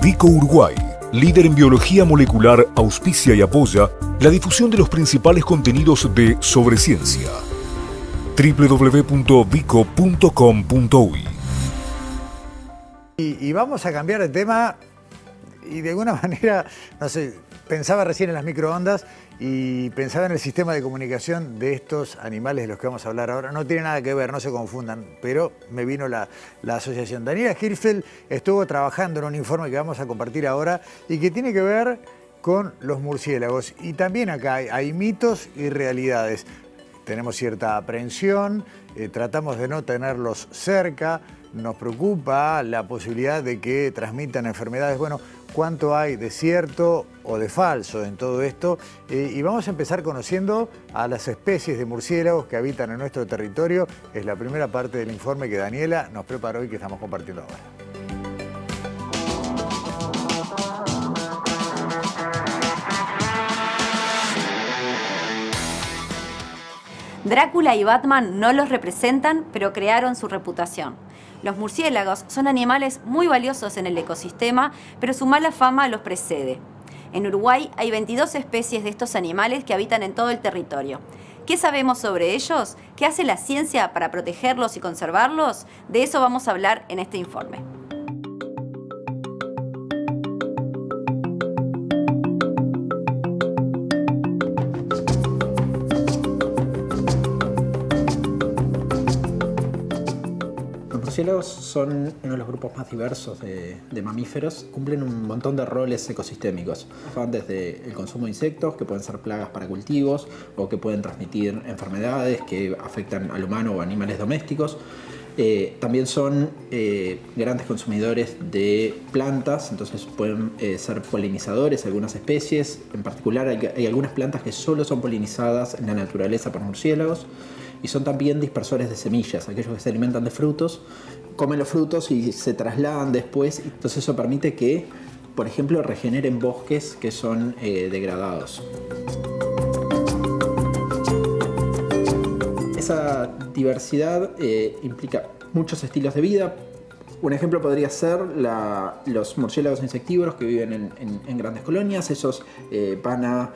Vico Uruguay, líder en biología molecular, auspicia y apoya la difusión de los principales contenidos de Sobre Ciencia. www.vico.com.uy. Y vamos a cambiar de tema y de alguna manera, no sé, pensaba recién en las microondas y pensaba en el sistema de comunicación de estos animales de los que vamos a hablar ahora. No tiene nada que ver, no se confundan, pero me vino la asociación. Daniela Hirschfeld estuvo trabajando en un informe que vamos a compartir ahora y que tiene que ver con los murciélagos. Y también acá hay mitos y realidades. Tenemos cierta aprensión, tratamos de no tenerlos cerca, nos preocupa la posibilidad de que transmitan enfermedades. Bueno, ¿cuánto hay de cierto o de falso en todo esto? Y vamos a empezar conociendo a las especies de murciélagos que habitan en nuestro territorio. Es la primera parte del informe que Daniela nos preparó y que estamos compartiendo ahora. Drácula y Batman no los representan, pero crearon su reputación. Los murciélagos son animales muy valiosos en el ecosistema, pero su mala fama los precede. En Uruguay hay 22 especies de estos animales que habitan en todo el territorio. ¿Qué sabemos sobre ellos? ¿Qué hace la ciencia para protegerlos y conservarlos? De eso vamos a hablar en este informe. Los murciélagos son uno de los grupos más diversos de mamíferos. Cumplen un montón de roles ecosistémicos. Van desde el consumo de insectos, que pueden ser plagas para cultivos, o que pueden transmitir enfermedades que afectan al humano o animales domésticos. También son grandes consumidores de plantas, entonces pueden ser polinizadores algunas especies. En particular hay algunas plantas que solo son polinizadas en la naturaleza por murciélagos. Y son también dispersores de semillas, aquellos que se alimentan de frutos, comen los frutos y se trasladan después. Entonces eso permite que, por ejemplo, regeneren bosques que son degradados. Esa diversidad implica muchos estilos de vida. Un ejemplo podría ser los murciélagos insectívoros que viven en grandes colonias. Esos van a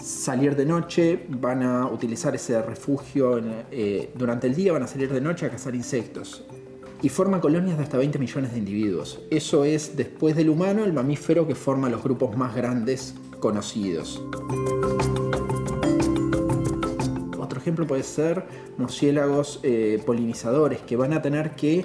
salir de noche, van a utilizar ese refugio durante el día, van a salir de noche a cazar insectos. Y forman colonias de hasta 20 millones de individuos. Eso es, después del humano, el mamífero que forma los grupos más grandes conocidos. Otro ejemplo puede ser murciélagos polinizadores que van a tener que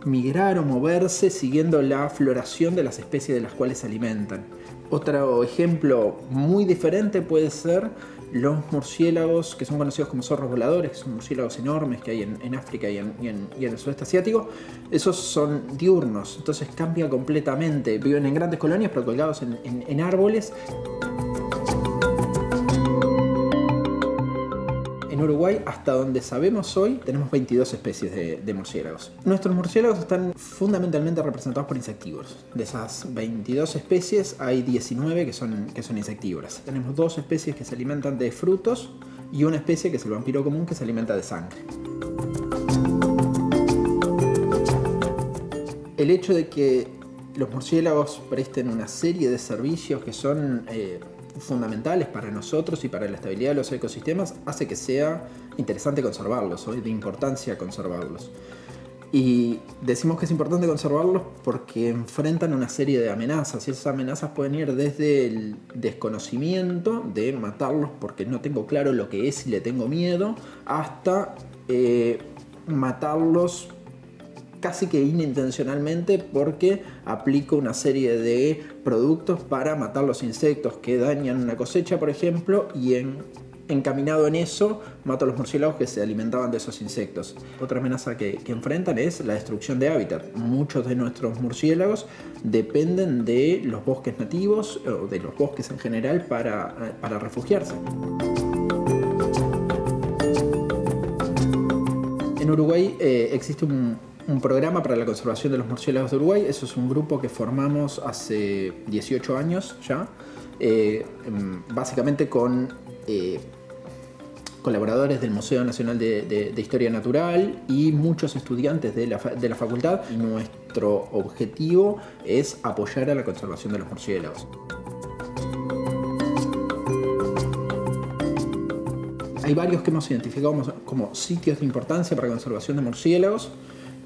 migrar o moverse siguiendo la floración de las especies de las cuales se alimentan. Otro ejemplo muy diferente puede ser los murciélagos que son conocidos como zorros voladores, que son murciélagos enormes que hay en África y en el sudeste asiático. Esos son diurnos, entonces cambia completamente. Viven en grandes colonias pero colgados en árboles. En Uruguay, hasta donde sabemos hoy, tenemos 22 especies de murciélagos. Nuestros murciélagos están fundamentalmente representados por insectívoros. De esas 22 especies hay 19 que son insectívoras. Tenemos 2 especies que se alimentan de frutos y una especie que es el vampiro común que se alimenta de sangre. El hecho de que los murciélagos presten una serie de servicios que son fundamentales para nosotros y para la estabilidad de los ecosistemas hace que sea interesante conservarlos, o de importancia conservarlos. Y decimos que es importante conservarlos porque enfrentan una serie de amenazas, y esas amenazas pueden ir desde el desconocimiento de matarlos porque no tengo claro lo que es y le tengo miedo, hasta matarlos casi que inintencionalmente porque aplico una serie de productos para matar los insectos que dañan una cosecha, por ejemplo, y encaminado en eso mato a los murciélagos que se alimentaban de esos insectos. Otra amenaza que enfrentan es la destrucción de hábitat. Muchos de nuestros murciélagos dependen de los bosques nativos o de los bosques en general para refugiarse. En Uruguay existe un programa para la conservación de los murciélagos de Uruguay. Eso es un grupo que formamos hace 18 años ya, básicamente con colaboradores del Museo Nacional de Historia Natural y muchos estudiantes de la facultad. Y nuestro objetivo es apoyar a la conservación de los murciélagos. Hay varios que hemos identificado como sitios de importancia para la conservación de murciélagos.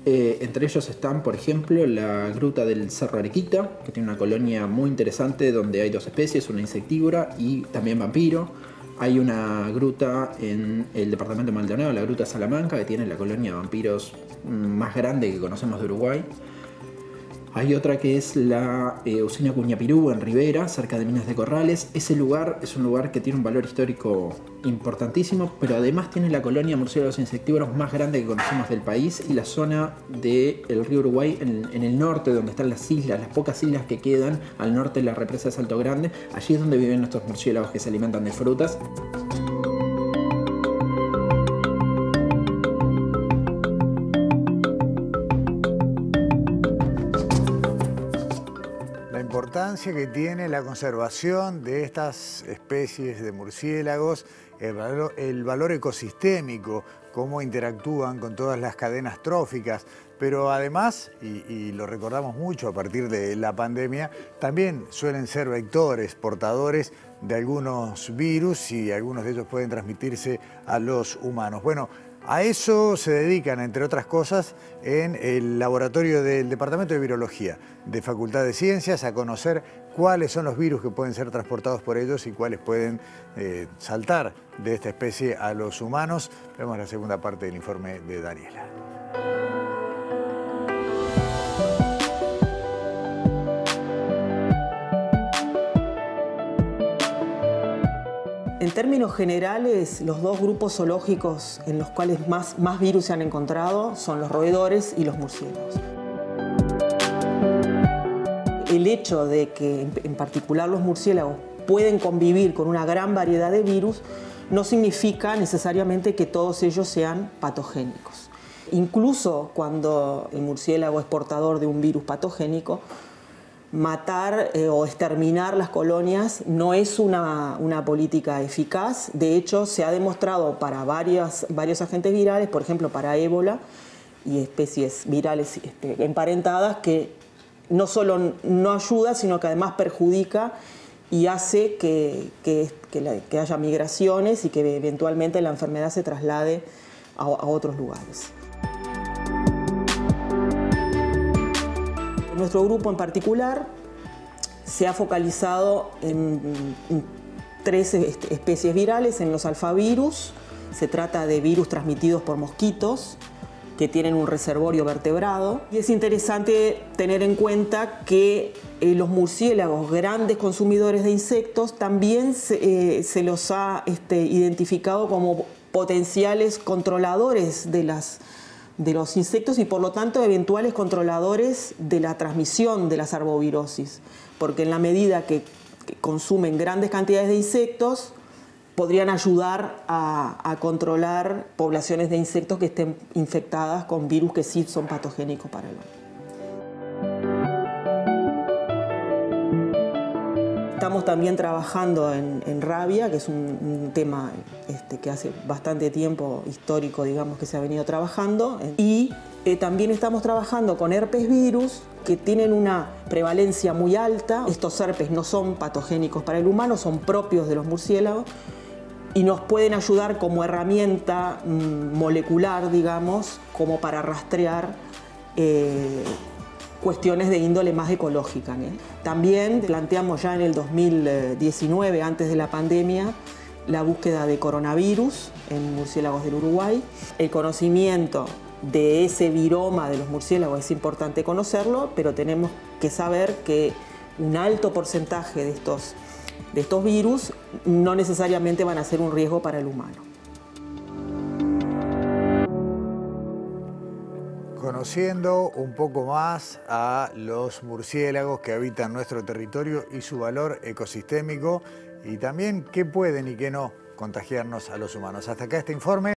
Entre ellos están, por ejemplo, la gruta del Cerro Arequita, que tiene una colonia muy interesante donde hay dos especies, una insectívora y también vampiro. Hay una gruta en el departamento de Maldonado, la gruta Salamanca, que tiene la colonia de vampiros más grande que conocemos de Uruguay. Hay otra que es la Usina Cuñapirú en Rivera, cerca de Minas de Corrales. Ese lugar es un lugar que tiene un valor histórico importantísimo, pero además tiene la colonia de murciélagos insectívoros más grande que conocemos del país, y la zona del río Uruguay en el norte, donde están las islas, las pocas islas que quedan al norte de la represa de Salto Grande. Allí es donde viven nuestros murciélagos que se alimentan de frutas. La importancia que tiene la conservación de estas especies de murciélagos, el valor ecosistémico, cómo interactúan con todas las cadenas tróficas, pero además, y lo recordamos mucho a partir de la pandemia, también suelen ser vectores, portadores de algunos virus, y algunos de ellos pueden transmitirse a los humanos. Bueno, a eso se dedican, entre otras cosas, en el laboratorio del Departamento de Virología de Facultad de Ciencias, a conocer cuáles son los virus que pueden ser transportados por ellos y cuáles pueden saltar de esta especie a los humanos. Vemos la segunda parte del informe de Daniela. En términos generales, los dos grupos zoológicos en los cuales más virus se han encontrado son los roedores y los murciélagos. El hecho de que, en particular, los murciélagos pueden convivir con una gran variedad de virus no significa necesariamente que todos ellos sean patogénicos. Incluso cuando el murciélago es portador de un virus patogénico, matar o exterminar las colonias no es una política eficaz. De hecho, se ha demostrado para varios agentes virales, por ejemplo para ébola y especies virales emparentadas, que no solo no ayuda, sino que además perjudica y hace que haya migraciones y que eventualmente la enfermedad se traslade a otros lugares. Nuestro grupo en particular se ha focalizado en 3 especies virales, en los alfavirus. Se trata de virus transmitidos por mosquitos que tienen un reservorio vertebrado. Y es interesante tener en cuenta que los murciélagos, grandes consumidores de insectos, también se los ha identificado como potenciales controladores de los insectos y por lo tanto eventuales controladores de la transmisión de las arbovirosis, porque en la medida que consumen grandes cantidades de insectos podrían ayudar a controlar poblaciones de insectos que estén infectadas con virus que sí son patogénicos para el hombre. Estamos también trabajando en rabia, que es un tema que hace bastante tiempo histórico, digamos, que se ha venido trabajando. Y también estamos trabajando con herpes virus, que tienen una prevalencia muy alta. Estos herpes no son patogénicos para el humano, son propios de los murciélagos y nos pueden ayudar como herramienta molecular, digamos, como para rastrear cuestiones de índole más ecológica, ¿no? También planteamos ya en el 2019, antes de la pandemia, la búsqueda de coronavirus en murciélagos del Uruguay. El conocimiento de ese viroma de los murciélagos es importante conocerlo, pero tenemos que saber que un alto porcentaje de estos virus no necesariamente van a ser un riesgo para el humano. Conociendo un poco más a los murciélagos que habitan nuestro territorio y su valor ecosistémico, y también qué pueden y qué no contagiarnos a los humanos. Hasta acá este informe.